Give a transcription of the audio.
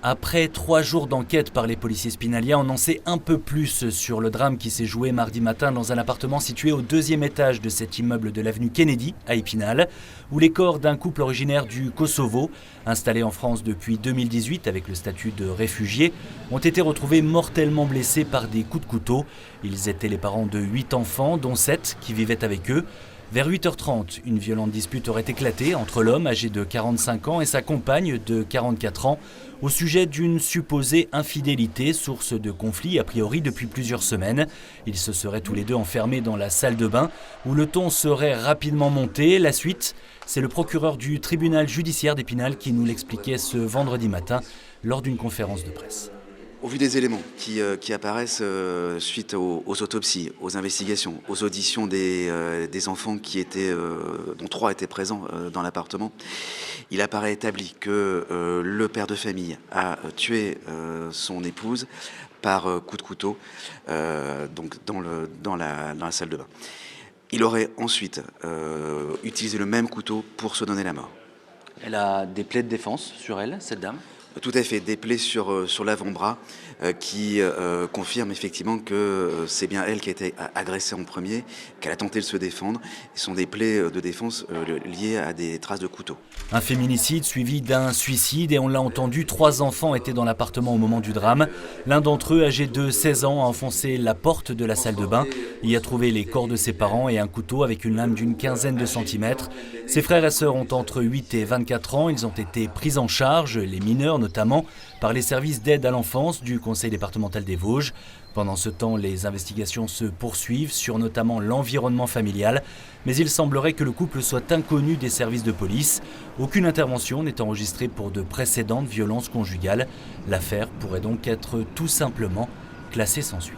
Après 3 jours d'enquête par les policiers spinaliens, on en sait un peu plus sur le drame qui s'est joué mardi matin dans un appartement situé au 2e étage de cet immeuble de l'avenue Kennedy, à Épinal, où les corps d'un couple originaire du Kosovo, installé en France depuis 2018 avec le statut de réfugiés, ont été retrouvés mortellement blessés par des coups de couteau. Ils étaient les parents de 8 enfants, dont 7 qui vivaient avec eux. Vers 8h30, une violente dispute aurait éclaté entre l'homme âgé de 45 ans et sa compagne de 44 ans au sujet d'une supposée infidélité, source de conflit a priori depuis plusieurs semaines. Ils se seraient tous les deux enfermés dans la salle de bain où le ton serait rapidement monté. La suite, c'est le procureur du tribunal judiciaire d'Épinal qui nous l'expliquait ce vendredi matin lors d'une conférence de presse. Au vu des éléments qui apparaissent suite aux autopsies, aux investigations, aux auditions des enfants dont 3 étaient présents dans l'appartement, il apparaît établi que le père de famille a tué son épouse par coup de couteau donc dans la salle de bain. Il aurait ensuite utilisé le même couteau pour se donner la mort. Elle a des plaies de défense sur elle, cette dame ? Tout à fait, des plaies sur l'avant-bras qui confirment effectivement que c'est bien elle qui a été agressée en premier, qu'elle a tenté de se défendre. Ce sont des plaies de défense liées à des traces de couteau. Un féminicide suivi d'un suicide et on l'a entendu, 3 enfants étaient dans l'appartement au moment du drame. L'un d'entre eux, âgé de 16 ans, a enfoncé la porte de la salle de bain. Il y a trouvé les corps de ses parents et un couteau avec une lame d'une quinzaine de centimètres. Ses frères et sœurs ont entre 8 et 24 ans. Ils ont été pris en charge, les mineurs notamment, par les services d'aide à l'enfance du Conseil départemental des Vosges. Pendant ce temps, les investigations se poursuivent sur notamment l'environnement familial, mais il semblerait que le couple soit inconnu des services de police. Aucune intervention n'est enregistrée pour de précédentes violences conjugales. L'affaire pourrait donc être tout simplement classée sans suite.